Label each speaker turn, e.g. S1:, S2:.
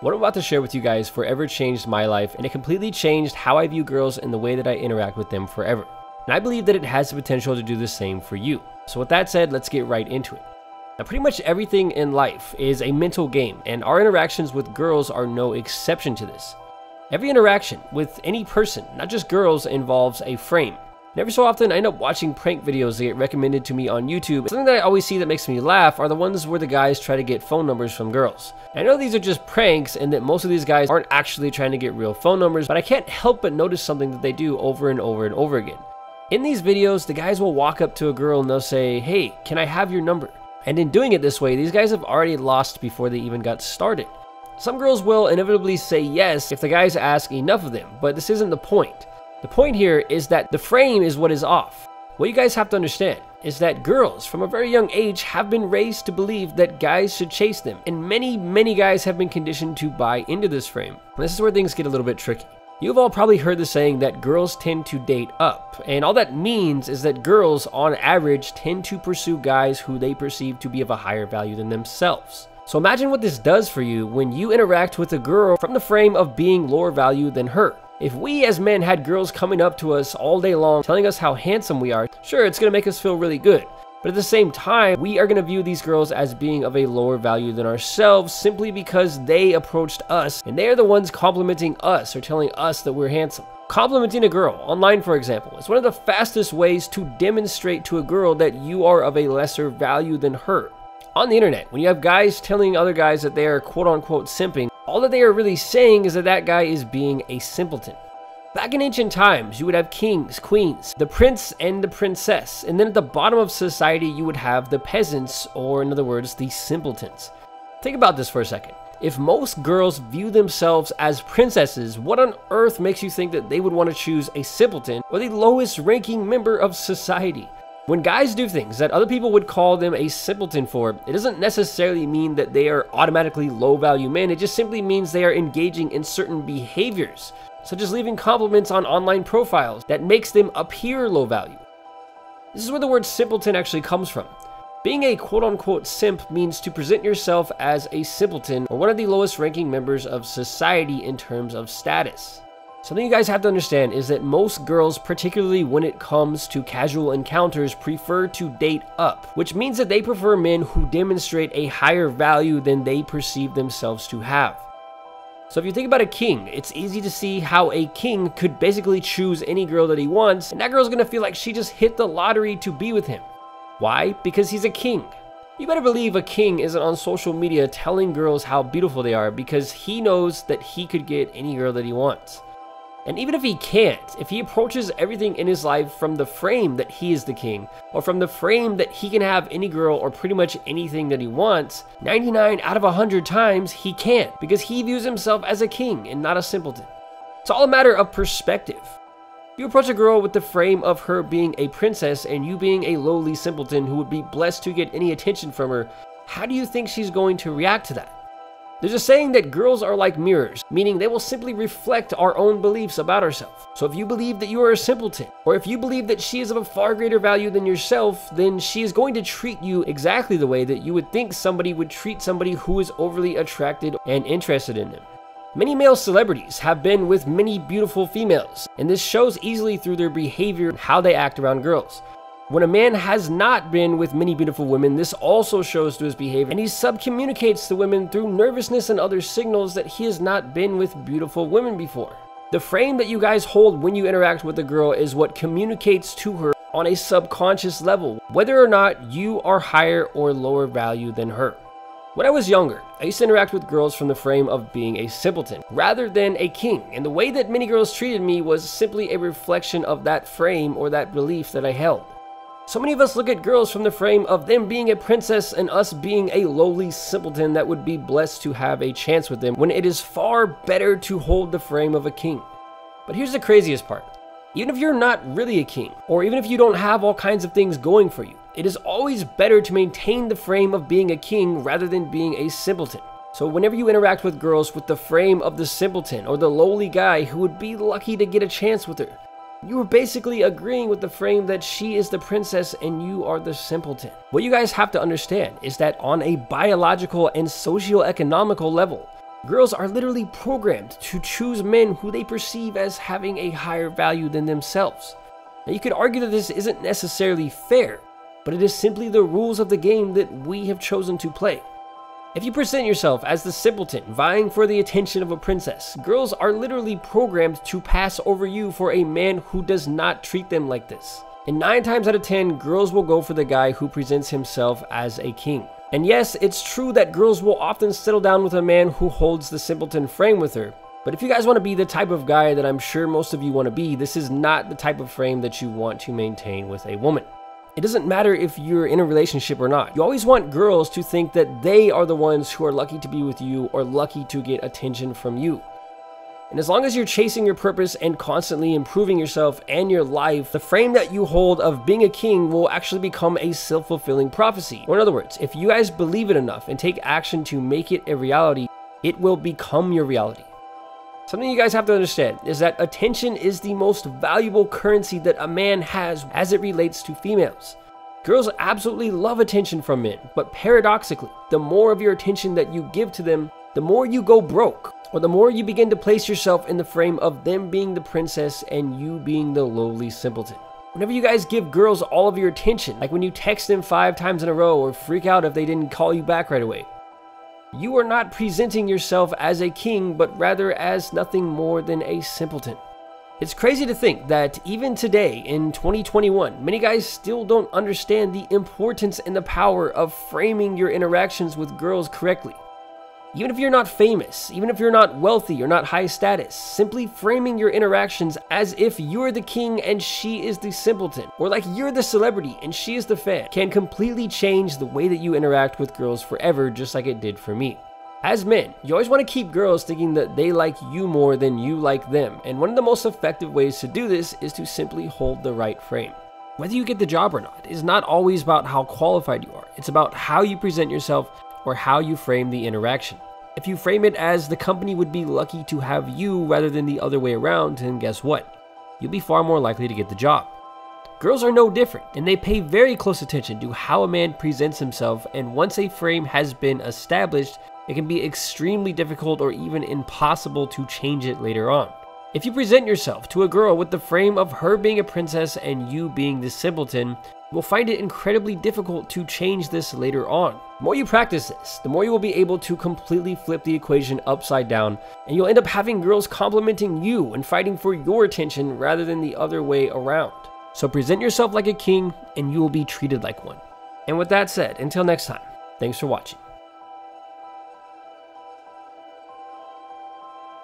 S1: What I'm about to share with you guys forever changed my life, and it completely changed how I view girls and the way that I interact with them forever. And I believe that it has the potential to do the same for you. So with that said, let's get right into it. Now, pretty much everything in life is a mental game, and our interactions with girls are no exception to this. Every interaction with any person, not just girls, involves a frame. And every so often, I end up watching prank videos that get recommended to me on YouTube. Something that I always see that makes me laugh are the ones where the guys try to get phone numbers from girls. And I know these are just pranks and that most of these guys aren't actually trying to get real phone numbers, but I can't help but notice something that they do over and over and over again. In these videos, the guys will walk up to a girl and they'll say, "Hey, can I have your number?" And in doing it this way, these guys have already lost before they even got started. Some girls will inevitably say yes if the guys ask enough of them, but this isn't the point. The point here is that the frame is what is off. What you guys have to understand is that girls from a very young age have been raised to believe that guys should chase them, and many guys have been conditioned to buy into this frame. And this is where things get a little bit tricky. You've all probably heard the saying that girls tend to date up, and all that means is that girls on average tend to pursue guys who they perceive to be of a higher value than themselves. So imagine what this does for you when you interact with a girl from the frame of being lower value than her. If we as men had girls coming up to us all day long telling us how handsome we are, sure, it's going to make us feel really good. But at the same time, we are going to view these girls as being of a lower value than ourselves simply because they approached us and they are the ones complimenting us or telling us that we're handsome. Complimenting a girl online, for example, is one of the fastest ways to demonstrate to a girl that you are of a lesser value than her. On the internet, when you have guys telling other guys that they are quote-unquote simping, all that they are really saying is that that guy is being a simpleton. Back in ancient times, you would have kings, queens, the prince and the princess, and then at the bottom of society, you would have the peasants, or in other words, the simpletons. Think about this for a second. If most girls view themselves as princesses, what on earth makes you think that they would want to choose a simpleton or the lowest ranking member of society? When guys do things that other people would call them a simpleton for, it doesn't necessarily mean that they are automatically low value men. It just simply means they are engaging in certain behaviors, such as leaving compliments on online profiles that makes them appear low value. This is where the word simpleton actually comes from. Being a quote-unquote simp means to present yourself as a simpleton or one of the lowest ranking members of society in terms of status. Something you guys have to understand is that most girls, particularly when it comes to casual encounters, prefer to date up, which means that they prefer men who demonstrate a higher value than they perceive themselves to have. So if you think about a king, it's easy to see how a king could basically choose any girl that he wants, and that girl's gonna feel like she just hit the lottery to be with him. Why? Because he's a king. You better believe a king isn't on social media telling girls how beautiful they are because he knows that he could get any girl that he wants. And even if he can't, if he approaches everything in his life from the frame that he is the king, or from the frame that he can have any girl or pretty much anything that he wants, 99 out of 100 times he can't, because he views himself as a king and not a simpleton. It's all a matter of perspective. If you approach a girl with the frame of her being a princess and you being a lowly simpleton who would be blessed to get any attention from her, how do you think she's going to react to that? There's a saying that girls are like mirrors, meaning they will simply reflect our own beliefs about ourselves. So if you believe that you are a simpleton, or if you believe that she is of a far greater value than yourself, then she is going to treat you exactly the way that you would think somebody would treat somebody who is overly attracted and interested in them. Many male celebrities have been with many beautiful females, and this shows easily through their behavior and how they act around girls. When a man has not been with many beautiful women, this also shows through his behavior, and he subcommunicates to women through nervousness and other signals that he has not been with beautiful women before. The frame that you guys hold when you interact with a girl is what communicates to her on a subconscious level, whether or not you are higher or lower value than her. When I was younger, I used to interact with girls from the frame of being a simpleton rather than a king, and the way that many girls treated me was simply a reflection of that frame or that belief that I held. So many of us look at girls from the frame of them being a princess and us being a lowly simpleton that would be blessed to have a chance with them, when it is far better to hold the frame of a king. But here's the craziest part. Even if you're not really a king, or even if you don't have all kinds of things going for you, it is always better to maintain the frame of being a king rather than being a simpleton. So whenever you interact with girls with the frame of the simpleton or the lowly guy who would be lucky to get a chance with her, you are basically agreeing with the frame that she is the princess and you are the simpleton. What you guys have to understand is that on a biological and socio-economical level, Girls are literally programmed to choose men who they perceive as having a higher value than themselves. Now, you could argue that this isn't necessarily fair, but it is simply the rules of the game that we have chosen to play. If you present yourself as the simpleton vying for the attention of a princess, girls are literally programmed to pass over you for a man who does not treat them like this. And 9 times out of 10, girls will go for the guy who presents himself as a king. And yes, it's true that girls will often settle down with a man who holds the simpleton frame with her. But if you guys want to be the type of guy that I'm sure most of you want to be, this is not the type of frame that you want to maintain with a woman. It doesn't matter if you're in a relationship or not. You always want girls to think that they are the ones who are lucky to be with you or lucky to get attention from you. And as long as you're chasing your purpose and constantly improving yourself and your life, the frame that you hold of being a king will actually become a self-fulfilling prophecy. Or in other words, if you guys believe it enough and take action to make it a reality, it will become your reality. Something you guys have to understand is that attention is the most valuable currency that a man has as it relates to females. Girls absolutely love attention from men, but paradoxically, the more of your attention that you give to them, the more you go broke, or the more you begin to place yourself in the frame of them being the princess and you being the lowly simpleton. Whenever you guys give girls all of your attention, like when you text them 5 times in a row or freak out if they didn't call you back right away, you are not presenting yourself as a king, but rather as nothing more than a simpleton. It's crazy to think that even today, in 2021, many guys still don't understand the importance and the power of framing your interactions with girls correctly. Even if you're not famous, even if you're not wealthy or not high status, simply framing your interactions as if you're the king and she is the simpleton, or like you're the celebrity and she is the fan, can completely change the way that you interact with girls forever, just like it did for me. As men, you always want to keep girls thinking that they like you more than you like them, and one of the most effective ways to do this is to simply hold the right frame. Whether you get the job or not is not always about how qualified you are, it's about how you present yourself or how you frame the interaction. If you frame it as the company would be lucky to have you rather than the other way around, then guess what? You'll be far more likely to get the job. Girls are no different, and they pay very close attention to how a man presents himself, and once a frame has been established, it can be extremely difficult or even impossible to change it later on. If you present yourself to a girl with the frame of her being a princess and you being the simpleton, you will find it incredibly difficult to change this later on. The more you practice this, the more you will be able to completely flip the equation upside down, and you'll end up having girls complimenting you and fighting for your attention rather than the other way around. So present yourself like a king and you will be treated like one. And with that said, until next time, thanks for watching.